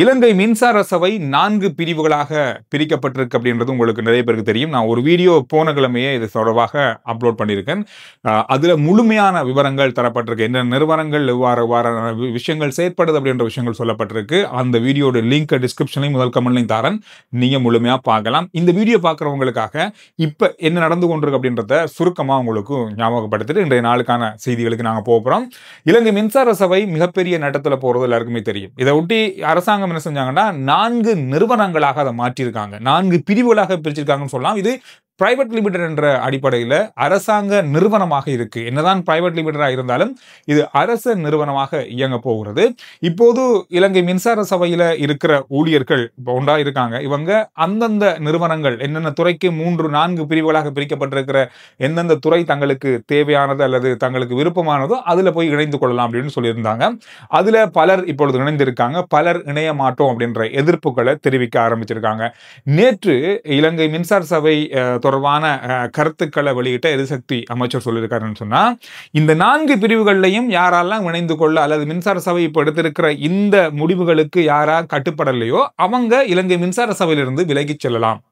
இலங்கை மின்சார சபை 4 பிரிவுகளாக பிரிக்கப்பட்டிருக்கு அப்படின்றது உங்களுக்கு நிறைய பேருக்கு தெரியும். நான் ஒரு வீடியோ போன கிழமையே இது தொடர்பாக அப்லோட் பண்ணியிருக்கேன். அதில் முழுமையான விவரங்கள் தரப்பட்டிருக்கு. என்ன நிறுவனங்கள் எவ்வாறு விஷயங்கள் செயற்படுது அப்படின்ற விஷயங்கள் சொல்லப்பட்டிருக்கு. அந்த வீடியோட லிங்க் டிஸ்கிரிப்ஷன்லையும் முதல் கமெண்ட்லையும் தரேன். நீங்கள் முழுமையாக பார்க்கலாம். இந்த வீடியோ பார்க்குறவங்களுக்காக இப்போ என்ன நடந்து கொண்டிருக்கு அப்படின்றத சுருக்கமாக உங்களுக்கு ஞாபகப்படுத்திட்டு இன்றைய நாளுக்கான செய்திகளுக்கு நாங்கள் போகிறோம். இலங்கை மின்சார சபை மிகப்பெரிய நட்டத்தில் போகிறது எல்லாருக்குமே தெரியும். இதை ஒட்டி அரசாங்கம் என்ன செஞ்சாங்கன்னா 4 நிறுவனங்களாக அதை மாற்றியிருக்காங்க. 4 பிரிவுகளாக பிரிச்சிருக்காங்கன்னு சொல்லலாம். இது பிரைவேட் லிமிடெட் என்ற அடிப்படையில் அரசாங்க நிறுவனமாக இருக்கு. என்னதான் பிரைவேட் லிமிடெடாக இருந்தாலும் இது அரச நிறுவனமாக இயங்க போகிறது. இப்போது இலங்கை மின்சார சபையில் இருக்கிற ஊழியர்கள் ஒன்றா இருக்காங்க. இவங்க அந்தந்த நிறுவனங்கள் என்னென்ன துறைக்கு 3-4 பிரிவுகளாக பிரிக்கப்பட்டிருக்கிற எந்தெந்த துறை தங்களுக்கு தேவையானது அல்லது தங்களுக்கு விருப்பமானதோ அதில் போய் இணைந்து கொள்ளலாம் அப்படின்னு சொல்லியிருந்தாங்க. அதில் பலர் இப்பொழுது இணைந்திருக்காங்க. பலர் இணைய மாட்டோம் அப்படின்ற எதிர்ப்புகளை தெரிவிக்க ஆரம்பிச்சிருக்காங்க. நேற்று இலங்கை மின்சார சபை தொடர்பான கருத்துக்களை வெளியிட்ட எரிசக்தி அமைச்சர் சொல்லியிருக்காருன்னு சொன்னா, இந்த 4 பிரிவுகள்லையும் யாரெல்லாம் இணைந்து கொள்ள அல்லது மின்சார சபை இப்போ எடுத்திருக்கிற இந்த முடிவுகளுக்கு யாரா கட்டுப்படலையோ அவங்க இலங்கை மின்சார சபையிலிருந்து விலகிச் செல்லலாம்,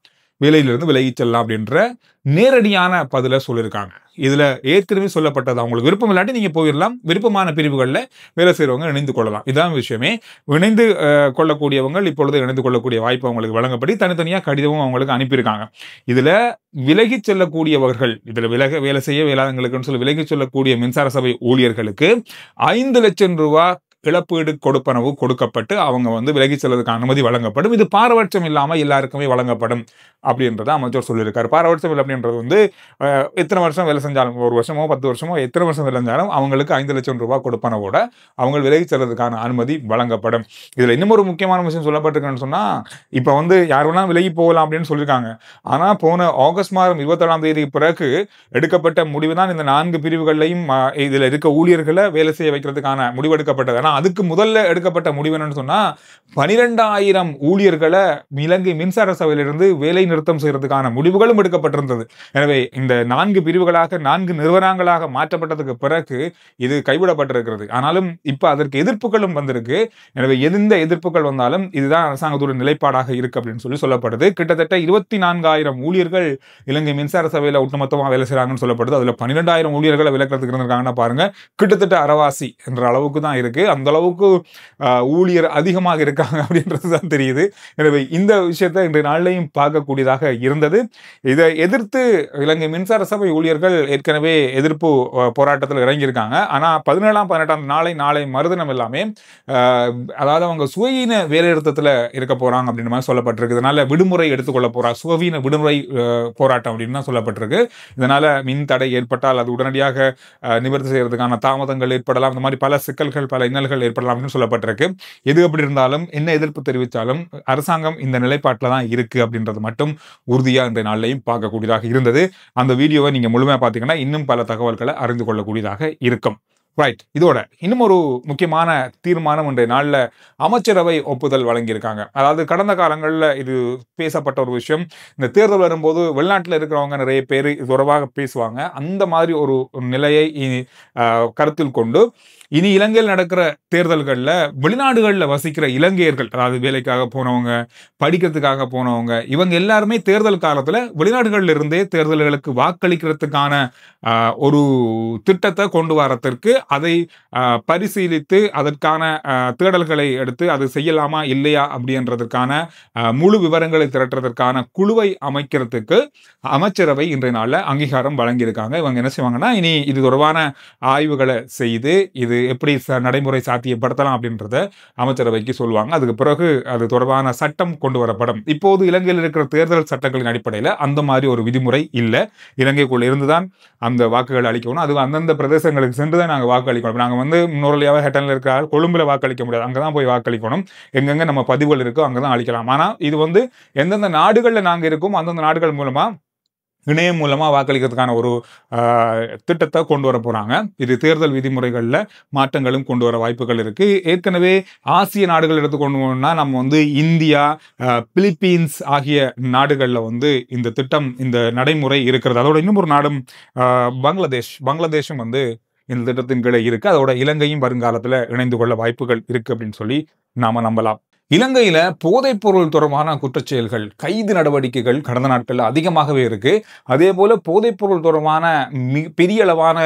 வேலையிலிருந்து விலகிச் செல்லலாம் அப்படின்ற நேரடியான பதிலை சொல்லியிருக்காங்க. இதுல ஏற்கனவே சொல்லப்பட்டது அவங்களுக்கு விருப்பம் இல்லாட்டி நீங்க போயிடலாம், விருப்பமான பிரிவுகளில் வேலை செய்யறவங்க இணைந்து கொள்ளலாம். இதான் விஷயமே. இணைந்து கொள்ளக்கூடியவங்க இப்பொழுது இணைந்து கொள்ளக்கூடிய வாய்ப்பு அவங்களுக்கு வழங்கப்படி தனித்தனியாக கடிதமும் அவங்களுக்கு அனுப்பியிருக்காங்க. இதுல விலகி செல்லக்கூடியவர்கள், இதுல வேலை செய்ய வேளாண்களுக்குன்னு சொல்லி விலகி செல்லக்கூடிய மின்சார சபை ஊழியர்களுக்கு 5 லட்சம் ரூபாய் இழப்பீடு கொடுப்பனவு கொடுக்கப்பட்டு அவங்க விலகி செல்வதற்கு அனுமதி வழங்கப்படும். இது பாரபட்சம் இல்லாமல் எல்லாருக்குமே வழங்கப்படும் அப்படின்றத அமைச்சர் சொல்லியிருக்காரு. பாரபட்சம் இல்லை அப்படின்றது எத்தனை வருஷம் வேலை செஞ்சாலும், 1 வருஷமோ 10 வருஷமோ எத்தனை வருஷம் வேலை செஞ்சாலும் அவங்களுக்கு 5 லட்சம் ரூபாய் கொடுப்பனவோட அவங்க விலகி செல்வதற்கான அனுமதி வழங்கப்படும். இதுல இன்னும் ஒரு முக்கியமான விஷயம் சொல்லப்பட்டிருக்குன்னு சொன்னா, இப்ப யார் வேணா விலகி போகலாம் அப்படின்னு சொல்லியிருக்காங்க. ஆனா போன ஆகஸ்ட் மாதம் 27ஆம் தேதிக்கு பிறகு எடுக்கப்பட்ட முடிவு தான் இந்த 4 பிரிவுகளையும் இதுல இருக்க ஊழியர்களை வேலை செய்ய வைக்கிறதுக்கான முடிவு எடுக்கப்பட்டது. ஆனா அதுக்கு முதல்ல எடுக்கப்பட்ட முடிவு என்னன்னு சொன்னா 12,000 ஊழியர்களை இலங்கை மின்சார சபையிலிருந்து வேலை நிறுத்தம் செய்யறதுக்கான முடிவுகளும் எடுக்கப்பட்டிருந்தது. எனவே இந்த 4 பிரிவுகளாக 4 நிறுவனங்களாக மாற்றப்பட்டதுக்கு பிறகு இது கைவிடப்பட்டிருக்கிறது. ஆனாலும் இப்ப அதற்கு எதிர்ப்புகளும் வந்திருக்கு. எனவே எந்த எதிர்ப்புகள் வந்தாலும் இதுதான் அரசாங்கத்தோட நிலைப்பாடாக இருக்கு அப்படின்னு சொல்லப்படுது. கிட்டத்தட்ட 24,000 ஊழியர்கள் இலங்கை மின்சார சபையில ஒட்டுமொத்தமாக வேலை செய்யறாங்கன்னு சொல்லப்படுது. அதுல 12,000 ஊழியர்களை விலக்கிறதுக்கு இருந்திருக்காங்கன்னா பாருங்க, கிட்டத்தட்ட அரைவாசி என்ற அளவுக்கு தான் இருக்கு. அந்த அளவுக்கு ஊழியர் அதிகமாக இருக்காங்க அப்படின்றதுதான் தெரியுது. எனவே இந்த விஷயத்தை இன்றைய நாளிலையும் பார்க்கக்கூடியதாக இருந்தது. இதை எதிர்த்து இலங்கை மின்சார சபை ஊழியர்கள் ஏற்கனவே எதிர்ப்பு போராட்டத்தில் இறங்கியிருக்காங்க. ஆனா 17ஆம் 18ஆம் நாளை மறுதினம் எல்லாமே அதாவது அவங்க சுவீன வேலைநிறுத்தத்தில் இருக்க போறாங்க அப்படின்னு மாதிரி சொல்லப்பட்டிருக்கு. இதனால விடுமுறை எடுத்துக்கொள்ள போறாங்க, சுவீன விடுமுறை போராட்டம் அப்படின்னு தான் சொல்லப்பட்டிருக்கு. இதனால மின் தடை ஏற்பட்டால் அது உடனடியாக நிவர்த்தி செய்யறதுக்கான தாமதங்கள் ஏற்படலாம், இந்த மாதிரி பல சிக்கல்கள் பல இன்னல்கள் ஏற்படலாம் அப்படின்னு சொல்லப்பட்டிருக்கு. எது அப்படி இருந்தாலும் என்ன எதிர்ப்பு தெரிவித்தாலும் அரசாங்கம் இந்த நிலைப்பாட்டில் தான் இருக்கு அப்படின்றது மட்டும் உறுதியா இந்த நாளிலையும் பார்க்கக்கூடியதாக இருந்தது. அந்த வீடியோவை நீங்க முழுமையா பார்த்தீங்கன்னா இன்னும் பல தகவல்களை அறிந்து கொள்ளக்கூடியதாக இருக்கும். ரைட். இதோட இன்னும் ஒரு முக்கியமான தீர்மானம் இன்றைய நாளில் அமைச்சரவை ஒப்புதல் வழங்கியிருக்காங்க. அதாவது கடந்த காலங்களில் இது பேசப்பட்ட ஒரு விஷயம். இந்த தேர்தல் வரும்போது வெளிநாட்டில் இருக்கிறவங்க நிறைய பேர் இது தொடர்பாக பேசுவாங்க. அந்த மாதிரி ஒரு நிலையை கருத்தில் கொண்டு இனி இலங்கையில் நடக்கிற தேர்தல்களில் வெளிநாடுகளில் வசிக்கிற இலங்கையர்கள், அதாவது வேலைக்காக போனவங்க, படிக்கிறதுக்காக போனவங்க, இவங்க எல்லாருமே தேர்தல் காலத்தில் வெளிநாடுகளில் இருந்தே தேர்தல்களுக்கு வாக்களிக்கிறதுக்கான ஒரு திட்டத்தை கொண்டு வரத்திற்கு அதை பரிசீலித்து அதற்கான தேடல்களை எடுத்து அது செய்யலாமா இல்லையா அப்படின்றதற்கான முழு விவரங்களை திரட்டுறதற்கான குழுவை அமைக்கிறதுக்கு அமைச்சரவை இன்றைய நாளில் அங்கீகாரம் வழங்கியிருக்காங்க. இவங்க என்ன செய்வாங்கன்னா, இனி இது தொடர்பான ஆய்வுகளை செய்து இது எப்படி நடைமுறை சாத்தியப்படுத்தலாம் அப்படின்றத அமைச்சரவைக்கு சொல்லுவாங்க. அதுக்கு பிறகு அது தொடர்பான சட்டம் கொண்டு வரப்படும். இப்போது இலங்கையில் இருக்கிற தேர்தல் சட்டங்களின் அடிப்படையில் அந்த மாதிரி ஒரு விதிமுறை இல்லை. இலங்கைக்குள்ள இருந்துதான் அந்த வாக்குகள் அளிக்கணும். அது அந்தந்த பிரதேசங்களுக்கு சென்றுதான் நாங்கள் வாக்கு அளிக்கணும். நாங்கள் முன்னோரலியாவே ஹெட்டன்ல இருக்கிற கொழும்புல வாக்களிக்க முடியாது, அங்கதான் போய் வாக்களிக்கணும். எங்கெங்க நம்ம பதிவுகள் இருக்கோ அங்கதான் அளிக்கலாம். ஆனா இது எந்தெந்த நாடுகள்ல நாங்க இருக்கோம் அந்தந்த நாடுகள் மூலமா இணையம் மூலமா வாக்களிக்கிறதுக்கான ஒரு திட்டத்தை கொண்டு வர போறாங்க. இது தேர்தல் விதிமுறைகளில் மாற்றங்களும் கொண்டு வர வாய்ப்புகள் இருக்கு. ஏற்கனவே ஆசிய நாடுகள் எடுத்துக்கொண்டோம்னா நம்ம இந்தியா, பிலிப்பீன்ஸ் ஆகிய நாடுகளில் இந்த திட்டம் இந்த நடைமுறை இருக்கிறது. அதோட இன்னும் ஒரு நாடும் பங்களாதேஷும் இந்த திட்டத்தின் கீழே இருக்கு. அதோட இலங்கையும் வருங்காலத்தில் இணைந்து கொள்ள வாய்ப்புகள் இருக்கு அப்படின்னு சொல்லி நாம நம்பலாம். இலங்கையில போதைப் பொருள் தொடர்பான குற்றச்செயல்கள் கைது நடவடிக்கைகள் கடந்த நாட்களில் அதிகமாகவே இருக்கு. அதே போல போதைப் பொருள் தொடர்பான பெரிய அளவான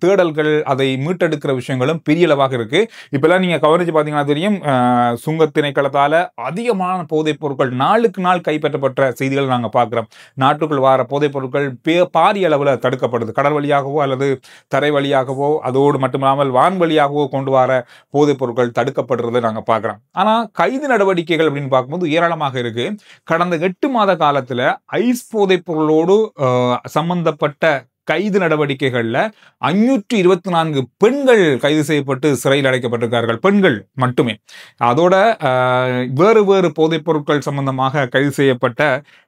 தேடல்கள், அதை மீட்டெடுக்கிற விஷயங்களும் பெரிய அளவாக இருக்கு. இப்பெல்லாம் நீங்க கவனிச்சு பார்த்தீங்கன்னா தெரியும், சுங்கத் திணைக்களத்தால அதிகமான போதைப் பொருட்கள் நாளுக்கு நாள் கைப்பற்றப்பட்ட செய்திகள் நாங்கள் பார்க்கிறோம். நாட்டுக்குள் வர போதைப் பொருட்கள் பாரிய அளவில் தடுக்கப்படுது. கடல் வழியாகவோ அல்லது தரை வழியாகவோ, அதோடு மட்டுமில்லாமல் வான் வழியாகவோ கொண்டு வர போதைப் பொருட்கள் தடுக்கப்படுறதை நாங்கள் பார்க்கிறோம். ஆனா கைது நடவடிக்கைகள் அப்படின்னு பார்க்கும்போது ஏராளமாக இருக்கு. கடந்த 8 மாத காலத்துல ஐஸ் போதைப் பொருளோடு சம்பந்தப்பட்ட கைது நடவடிக்கைகள்ல 524 பெண்கள் கைது செய்யப்பட்டு சிறையில் அடைக்கப்பட்டிருக்கார்கள். பெண்கள் மட்டுமே. அதோட வேறு வேறு போதைப் பொருட்கள் சம்பந்தமாக கைது செய்யப்பட்ட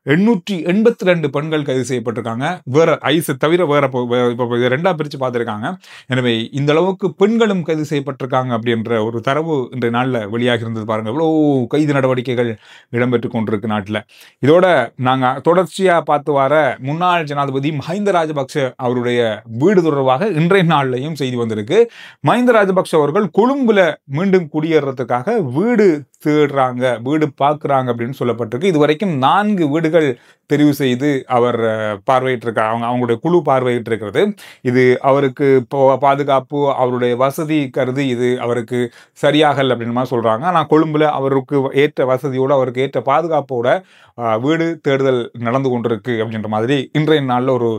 882 பெண்கள் கைது செய்யப்பட்டிருக்காங்க. வேற ஐஸ் தவிர வேற ரெண்டா பிரிச்சு பார்த்திருக்காங்க. எனவே இந்த அளவுக்கு பெண்களும் கைது செய்யப்பட்டிருக்காங்க அப்படின்ற ஒரு தரவு இன்றைய நாள்ல வெளியாகி இருந்தது. பாருங்க, எவ்வளவு கைது நடவடிக்கைகள் இடம்பெற்றுக் கொண்டிருக்கு நாட்டில். இதோட நாங்க தொடர்ச்சியா பார்த்து வர முன்னாள் ஜனாதிபதி மஹிந்த ராஜபக்ஷ அவருடைய வீடு தொடர்பாக இன்றைய நாள்லையும் செய்தி வந்திருக்கு. மஹிந்த ராஜபக்ஷ அவர்கள் கொழும்புல மீண்டும் குடியேறதுக்காக வீடு தேடுறாங்க, வீடு பார்க்குறாங்க அப்படின்னு சொல்லப்பட்டிருக்கு. இதுவரைக்கும் 4 வீடுகள் தெரிவு செய்து அவர் பார்வையிட்டிருக்காங்க. அவங்களுடைய குழு பார்வையிட்டிருக்கிறது. இது அவருக்கு பாதுகாப்பு, அவருடைய வசதி கருதி இது அவருக்கு சரியாகல அப்படின்னு மாதிரி சொல்றாங்க. ஆனால் கொழும்புல அவருக்கு ஏற்ற வசதியோடு, அவருக்கு ஏற்ற பாதுகாப்போட வீடு தேடுதல் நடந்து கொண்டிருக்கு அப்படின்ற மாதிரி இன்றைய நாளில் ஒரு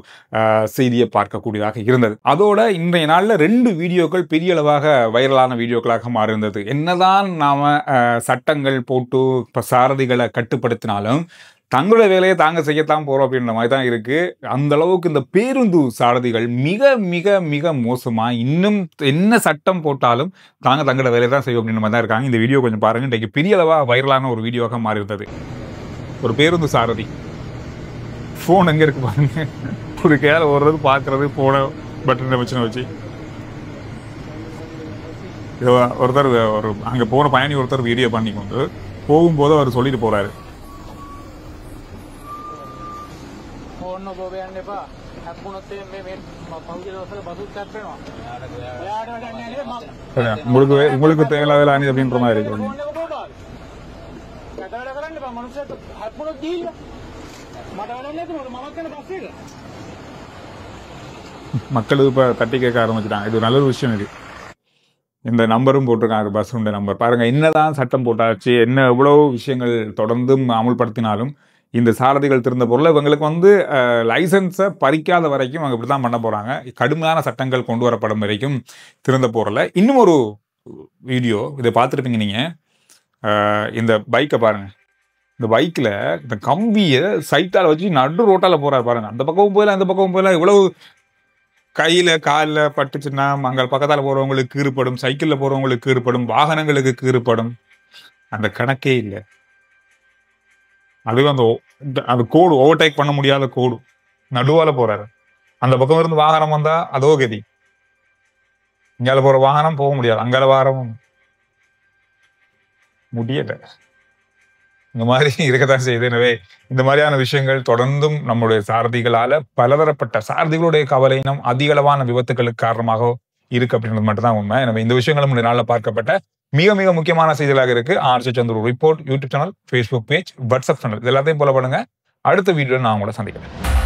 செய்தியை பார்க்கக்கூடியதாக இருந்தது. அதோட இன்றைய நாளில் 2 வீடியோக்கள் பெரிய அளவாக வைரலான வீடியோக்களாக மாறியிருந்தது. என்னதான் நாம சட்டங்கள் போட்டு இப்போ சாரதிகளை கட்டுப்படுத்தினாலும் தங்களோட வேலையை தாங்க செய்யத்தான் போறோம் அப்படின்ற மாதிரி தான் இருக்கு. அந்த அளவுக்கு இந்த பேருந்து சாரதிகள் மிக மிக மிக மோசமா, இன்னும் என்ன சட்டம் போட்டாலும் தாங்க தங்களோட வேலையை தான் செய்வோம் அப்படின்ற மாதிரி தான் இருக்காங்க. இந்த வீடியோ கொஞ்சம் பாருங்க. இன்றைக்கு பெரிய அளவா வைரலான ஒரு வீடியோவாக மாறி இருந்தது. ஒரு பேருந்து சாரதி போன் எங்க இருக்கு பாருங்க, ஒரு கேல ஓடுறது பாக்குறது, போன பட்டன் வச்சு ஒருத்தர் ஒரு அங்க போன பயணி ஒருத்தர் வீடியோ பண்ணி கொண்டு போகும்போது அவர் சொல்லிட்டு போறாரு, உங்களுக்கு தேவையில்லாத அப்படின்ற மாதிரி இருக்கு. மக்கள் இப்ப தட்டி கேட்க ஆரம்பிச்சுட்டாங்க. இது நல்ல விஷயம். இது இந்த நம்பரும் போட்டிருக்காங்க, பஸ் உண்ட நம்பர். பாருங்க, என்னதான் சட்டம் போட்டாச்சு, என்ன எவ்வளவு விஷயங்கள் தொடர்ந்தும் அமுல்படுத்தினாலும் இந்த சாரதிகள் திருந்த பொருள் இவங்களுக்கு லைசன்ஸை பறிக்காத வரைக்கும் அவங்க இப்படிதான் பண்ண போறாங்க. கடுமையான சட்டங்கள் கொண்டு வரப்படும் வரைக்கும் திருந்த போறல. இன்னும் ஒரு வீடியோ இதை பார்த்துருப்பீங்க நீங்க. இந்த பைக்கை பாருங்க. இந்த பைக்ல இந்த கம்பிய சைட்டால வச்சு நடு ரோட்டால போறாரு பாருங்க. அந்த பக்கமும் போயில அந்த பக்கமும் போயில. இவ்வளவு கையில காலில் பட்டுச்சுன்னா அங்கே பக்கத்தால் போறவங்களுக்கு கீறுப்படும், சைக்கிள்ல போறவங்களுக்கு கீறுப்படும், வாகனங்களுக்கு கீறுப்படும். அந்த கணக்கே இல்லை. அதுவும் அந்த கோடு ஓவர்டேக் பண்ண முடியாத கோடு நடுவால போறாரு. அந்த பக்கம் இருந்து வாகனம் வந்தா அதோ கதி. இங்கால போற வாகனம் போக முடியாது, அங்கால வாகனம் முடியல. இந்த மாதிரி இருக்கத்தான் செய்யுது. எனவே இந்த மாதிரியான விஷயங்கள் தொடர்ந்தும் நம்முடைய சாரதிகளால பலதரப்பட்ட சாரதிகளுடைய கவலையினம் அதிக அளவான விபத்துகளுக்கு காரணமாக இருக்கு அப்படின்றது மட்டும்தான் உண்மை. எனவே இந்த விஷயங்களும் இந்த நாளில் பார்க்கப்பட்ட மிக மிக முக்கியமான செய்திகளாக இருக்கு. RJ Chandru report YouTube channel, Facebook page, WhatsApp channel, இது எல்லாத்தையும் போல பண்ணுங்க. அடுத்த வீடியோ நான் உங்களை சந்திக்கிறேன்.